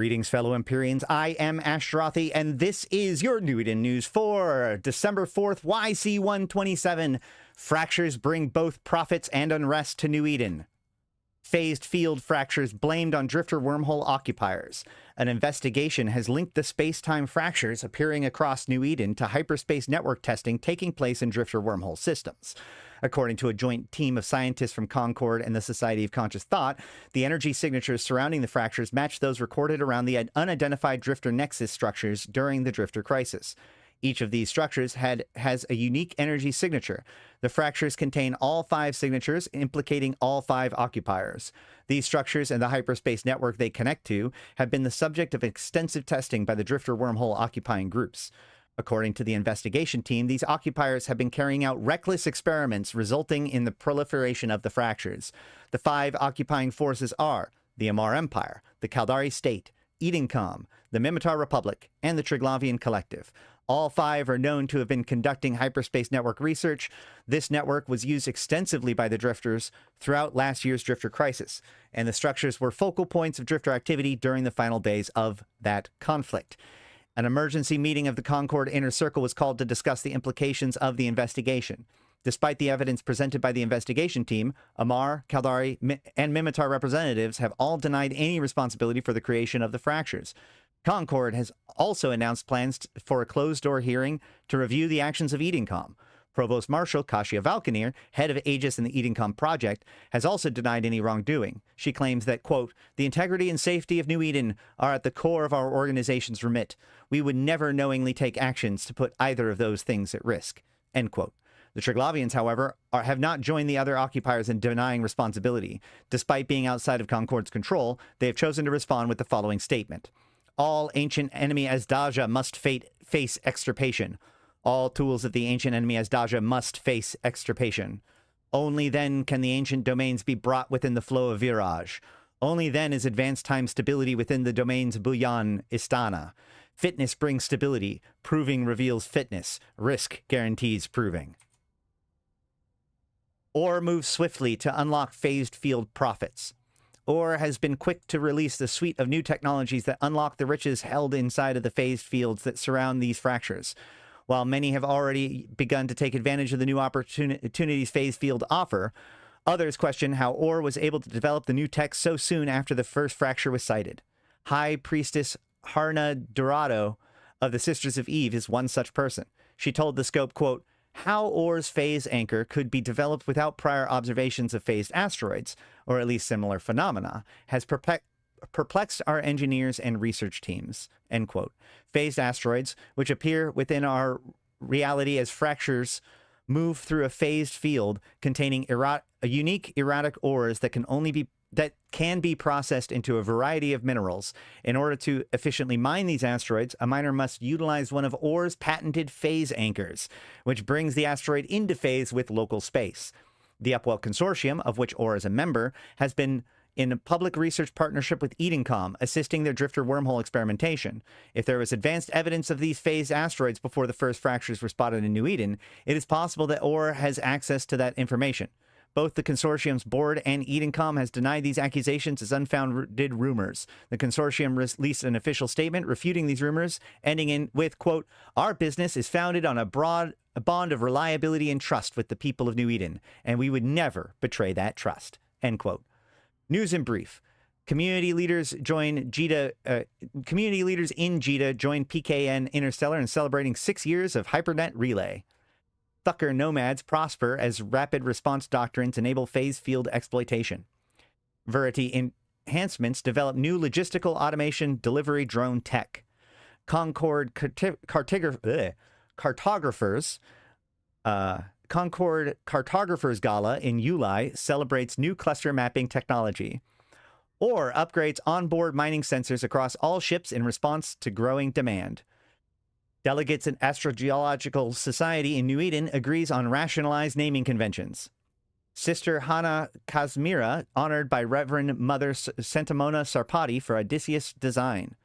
Greetings, fellow Empyreans. I am Ashtarothi, and this is your New Eden news for December 4th, YC127. Fractures bring both profits and unrest to New Eden. Phased field fractures blamed on drifter wormhole occupiers. An investigation has linked the space-time fractures appearing across New Eden to hyperspace network testing taking place in drifter wormhole systems. According to a joint team of scientists from Concord and the Society of Conscious Thought, the energy signatures surrounding the fractures match those recorded around the unidentified drifter nexus structures during the drifter crisis. Each of these structures has a unique energy signature. The fractures contain all 5 signatures, implicating all 5 occupiers. These structures and the hyperspace network they connect to have been the subject of extensive testing by the drifter wormhole occupying groups. According to the investigation team, these occupiers have been carrying out reckless experiments resulting in the proliferation of the fractures. The 5 occupying forces are the Amar Empire, the Caldari State, Edencom, the Mimitar Republic, and the Triglavian Collective. All 5 are known to have been conducting hyperspace network research. This network was used extensively by the drifters throughout last year's drifter crisis, and the structures were focal points of drifter activity during the final days of that conflict. An emergency meeting of the Concord Inner Circle was called to discuss the implications of the investigation. Despite the evidence presented by the investigation team, Amar, Caldari, and Mimitar representatives have all denied any responsibility for the creation of the fractures. Concord has also announced plans for a closed-door hearing to review the actions of Edencom. Provost Marshal Kasia Valkanir, head of Aegis in the Edencom project, has also denied any wrongdoing. She claims that, quote, "The integrity and safety of New Eden are at the core of our organization's remit. We would never knowingly take actions to put either of those things at risk," end quote. The Triglavians, however, have not joined the other occupiers in denying responsibility. Despite being outside of Concord's control, they have chosen to respond with the following statement. All ancient enemy Azdaja must face extirpation. All tools of the ancient enemy Azdaja must face extirpation. Only then can the ancient domains be brought within the flow of Viraj. Only then is advanced time stability within the domains Buyan Istana. Fitness brings stability. Proving reveals fitness. Risk guarantees proving. Or moves swiftly to unlock phased field profits. Or has been quick to release the suite of new technologies that unlock the riches held inside of the phased fields that surround these fractures. While many have already begun to take advantage of the new opportunities phased field offer, others question how OR was able to develop the new tech so soon after the first fracture was sighted. High Priestess Harna Dorado of the Sisters of Eve is one such person. She told the Scope, quote, "How OR's phase anchor could be developed without prior observations of phased asteroids, or at least similar phenomena, has perplexed our engineers and research teams," end quote. Phased asteroids, which appear within our reality as fractures, move through a phased field containing unique erratic ores that can be processed into a variety of minerals. In order to efficiently mine these asteroids, a miner must utilize one of OR's patented phase anchors, which brings the asteroid into phase with local space. The Upwell Consortium, of which OR is a member, has been in a public research partnership with Edencom, assisting their drifter wormhole experimentation. If there was advanced evidence of these phased asteroids before the first fractures were spotted in New Eden, it is possible that OR has access to that information. Both the consortium's board and Edencom has denied these accusations as unfounded rumors. The consortium released an official statement refuting these rumors, ending with, quote, "Our business is founded on a bond of reliability and trust with the people of New Eden, and we would never betray that trust," end quote. News in brief. Community leaders in JETA join PKN Interstellar in celebrating 6 years of HyperNet relay. Thucker nomads prosper as rapid response doctrines enable phase field exploitation. Verity enhancements develop new logistical automation delivery drone tech. Concord Cartographers Gala in Uli celebrates new cluster mapping technology. Or upgrades onboard mining sensors across all ships in response to growing demand. Delegates in Astrogeological Society in New Eden agrees on rationalized naming conventions. Sister Hannah Kazmira honored by Reverend Mother Sentimona Sarpati for Odysseus design.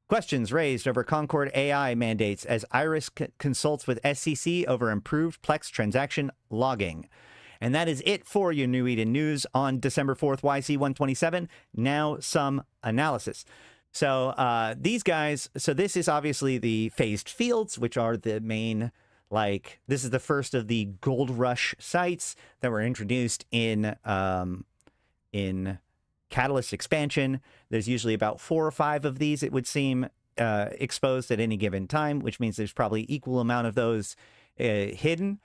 Questions raised over Concord AI mandates as Iris consults with SCC over improved Plex transaction logging. And that is it for your New Eden news on December 4th, YC127. Now some analysis. So these guys, so this is obviously the phased fields, which are the main, like, this is the first of the gold rush sites that were introduced in Catalyst expansion. There's usually about 4 or 5 of these, it would seem, exposed at any given time, which means there's probably equal amount of those hidden.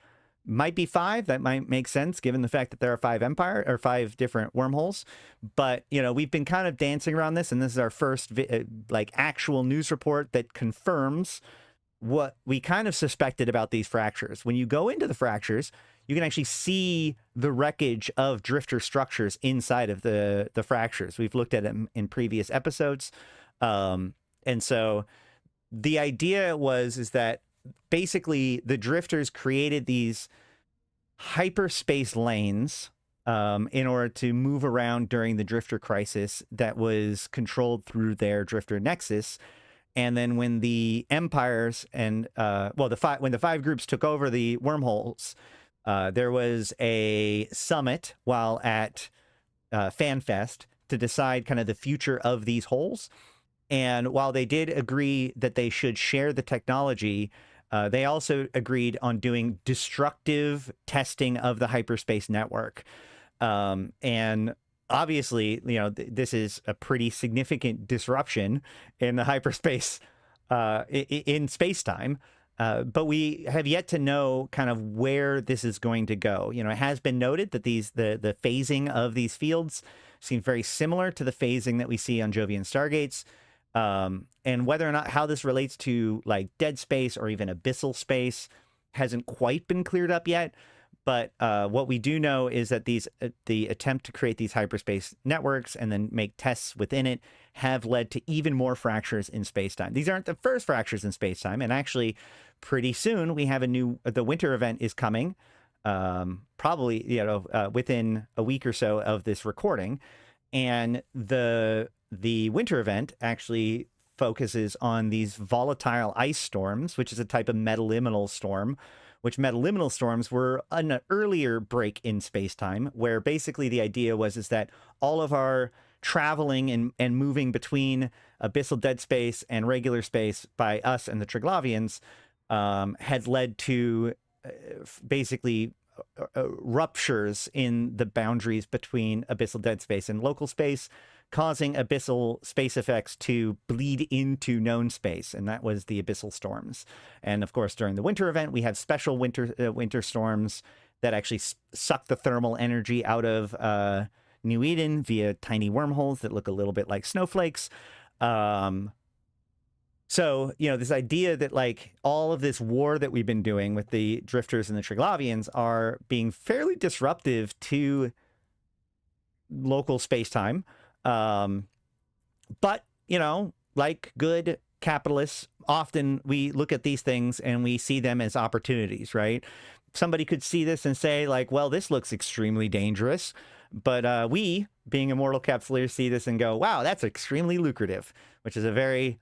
Might be 5. That might make sense given the fact that there are 5 different wormholes. But, you know, we've been kind of dancing around this, and this is our first like actual news report that confirms what we kind of suspected about these fractures. When you go into the fractures, you can actually see the wreckage of drifter structures inside of the fractures. We've looked at them in previous episodes. And so the idea is that basically the drifters created these hyperspace lanes in order to move around during the drifter crisis that was controlled through their drifter nexus. And then when the empires and when the 5 groups took over the wormholes, there was a summit while at FanFest to decide kind of the future of these holes. And while they did agree that they should share the technology, they also agreed on doing destructive testing of the hyperspace network. And obviously, you know, this is a pretty significant disruption in the hyperspace, in space-time. But we have yet to know kind of where this is going to go. You know, it has been noted that the phasing of these fields seem very similar to the phasing that we see on Jovian Stargates. And whether or not how this relates to like dead space or even abyssal space hasn't quite been cleared up yet. But what we do know is that the attempt to create these hyperspace networks and then make tests within it have led to even more fractures in spacetime. These aren't the first fractures in spacetime, and actually pretty soon we have the winter event is coming, probably, you know, within a week or so of this recording. And the winter event actually focuses on these volatile ice storms, which is a type of metaliminal storm, which metaliminal storms were an earlier break in space-time, where basically the idea is that all of our traveling and moving between abyssal dead space and regular space by us and the Triglavians had led to basically ruptures in the boundaries between abyssal dead space and local space, causing abyssal space effects to bleed into known space, and that was the abyssal storms. And of course, during the winter event, we have special winter storms that actually suck the thermal energy out of New Eden via tiny wormholes that look a little bit like snowflakes. So, you know, this idea that like all of this war that we've been doing with the drifters and the Triglavians are being fairly disruptive to local space-time. But, you know, like good capitalists, often we look at these things and we see them as opportunities, right? Somebody could see this and say like, well, this looks extremely dangerous. But we, being immortal capsuleers, see this and go, wow, that's extremely lucrative, which is a very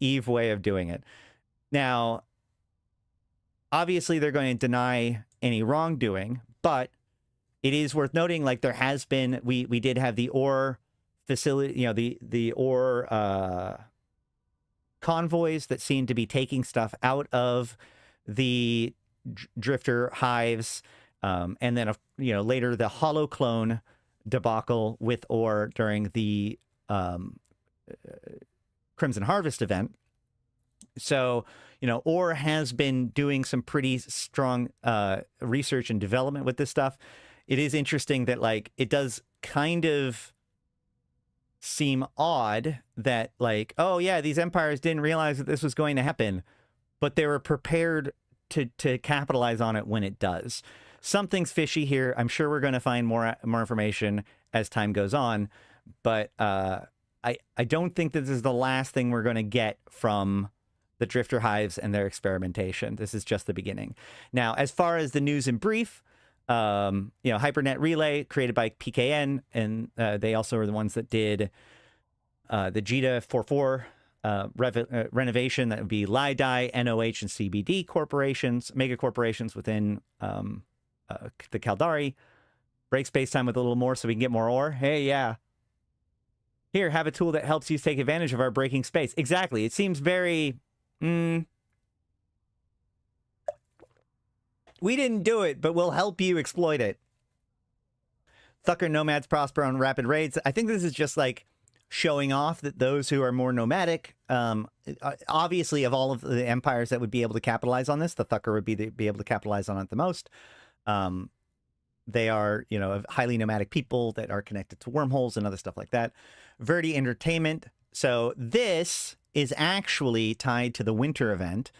Eve way of doing it. Now, obviously, they're going to deny any wrongdoing, but it is worth noting, like there has been, we did have the ore facility, you know, the ore convoys that seem to be taking stuff out of the drifter hives, and then you know, later the hollow clone debacle with ore during the Crimson Harvest event. So, you know, ore has been doing some pretty strong research and development with this stuff. It is interesting that like it does kind of seem odd that like, oh yeah, these empires didn't realize that this was going to happen, but they were prepared to capitalize on it when it does. Something's fishy here. I'm sure we're going to find more information as time goes on, but I don't think that this is the last thing we're going to get from the drifter hives and their experimentation. This is just the beginning. Now, as far as the news in brief, you know, HyperNet Relay created by PKN, and they also are the ones that did the JITA 4.4 renovation. That would be LIDI, NOH, and CBD corporations, mega corporations within the Caldari. Break space time with a little more so we can get more ore. Hey, yeah. Here, have a tool that helps you take advantage of our breaking space. Exactly. It seems very... we didn't do it, but we'll help you exploit it. Thucker nomads prosper on rapid raids. I think this is just like showing off that those who are more nomadic, obviously of all of the empires that would be able to capitalize on this, the Thucker would be able to capitalize on it the most. They are, you know, highly nomadic people that are connected to wormholes and other stuff like that. Verdi Entertainment. So this is actually tied to the winter event,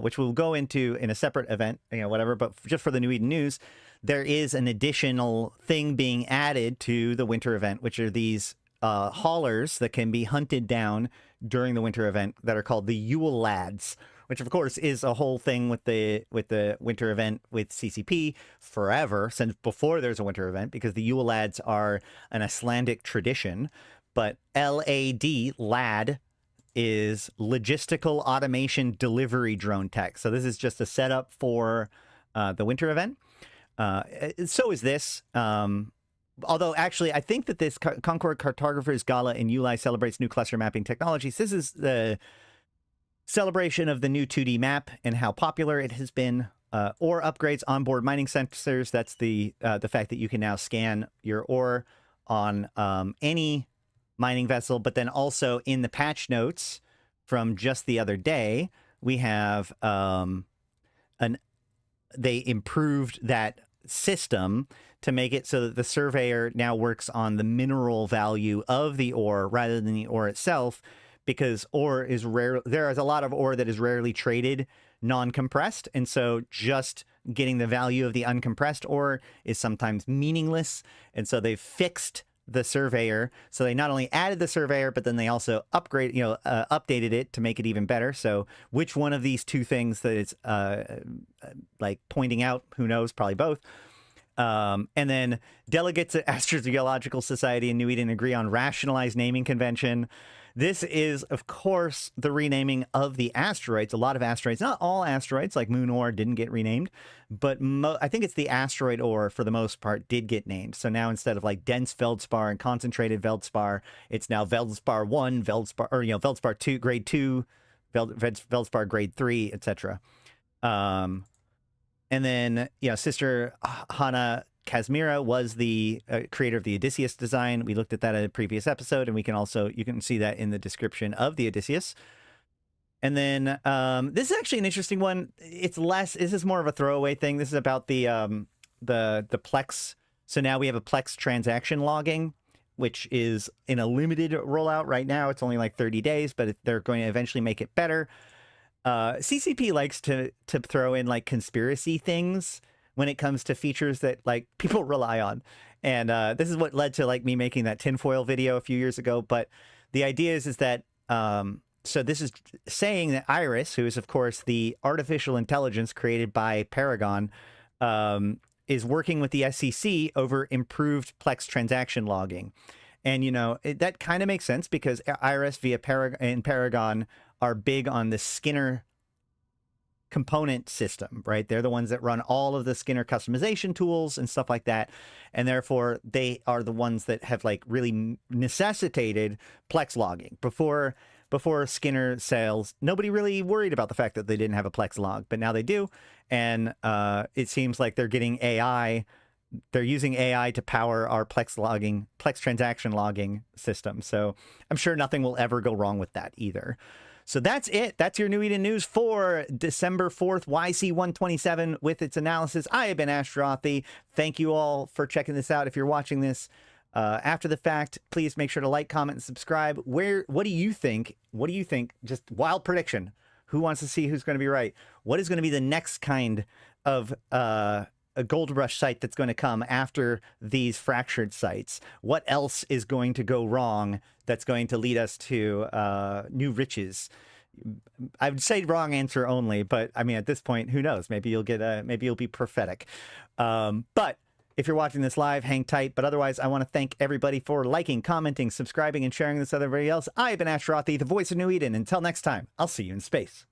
which we'll go into in a separate event, you know, whatever. But just for the New Eden news, there is an additional thing being added to the winter event, which are these haulers that can be hunted down during the winter event that are called the Yule Lads, which of course is a whole thing with the winter event with CCP forever, since before there's a winter event, because the Yule Lads are an Icelandic tradition. But LAD, lad, is logistical automation delivery drone tech. So this is just a setup for the winter event. So is this. Although, actually, I think that this Concord Cartographers Gala in Uli celebrates new cluster mapping technologies. This is the celebration of the new 2D map and how popular it has been. Ore upgrades, onboard mining sensors. That's the fact that you can now scan your ore on any mining vessel. But then also in the patch notes from just the other day, we have they improved that system to make it so that the surveyor now works on the mineral value of the ore rather than the ore itself, because ore is rare. There is a lot of ore that is rarely traded non-compressed, and so just getting the value of the uncompressed ore is sometimes meaningless. And so they've fixed the surveyor. So they not only added the surveyor, but then they also updated it to make it even better. So which one of these two things that it's like pointing out, who knows, probably both. And then delegates at Astrogeological Society in New Eden agree on rationalized naming convention. This is, of course, the renaming of the asteroids. A lot of asteroids, not all asteroids, like Moon Ore didn't get renamed, but I think it's the asteroid ore, for the most part, did get named. So now instead of like dense Feldspar and concentrated Feldspar, it's now Feldspar 1, Feldspar, or, you know, Feldspar 2, grade 2, Feldspar grade 3, etc. And then, you know, Sister Hana Kazmira was the creator of the Odysseus design. We looked at that in a previous episode, and we can also, you can see that in the description of the Odysseus. And then this is actually an interesting one. It's less, this is more of a throwaway thing. This is about the Plex. So now we have a Plex transaction logging, which is in a limited rollout right now. It's only like 30 days, but they're going to eventually make it better. CCP likes to throw in like conspiracy things when it comes to features that like people rely on. And this is what led to like me making that tinfoil video a few years ago. But the idea is that, so this is saying that Iris, who is of course the artificial intelligence created by Paragon, is working with the SEC over improved Plex transaction logging. And, you know, that kind of makes sense because Iris via Paragon are big on the Skinner component system, right? They're the ones that run all of the Skinner customization tools and stuff like that. And therefore they are the ones that have like really necessitated Plex logging. Before Skinner sales, nobody really worried about the fact that they didn't have a Plex log, but now they do. And it seems like they're getting AI. They're using AI to power our Plex transaction logging system. So I'm sure nothing will ever go wrong with that either. So that's it. That's your New Eden news for December 4th, YC127 with its analysis. I have been Ashtarothi. Thank you all for checking this out. If you're watching this after the fact, please make sure to like, comment, and subscribe. What do you think? What do you think? Just wild prediction. Who wants to see who's going to be right? What is going to be the next kind of a gold rush site that's going to come after these fractured sites? What else is going to go wrong that's going to lead us to new riches? I would say wrong answer only, but I mean, at this point, who knows? Maybe you'll get maybe you'll be prophetic. But if you're watching this live, hang tight. But otherwise, I want to thank everybody for liking, commenting, subscribing, and sharing this with everybody else. I've been Ashtarothi, the voice of New Eden. Until next time, I'll see you in space.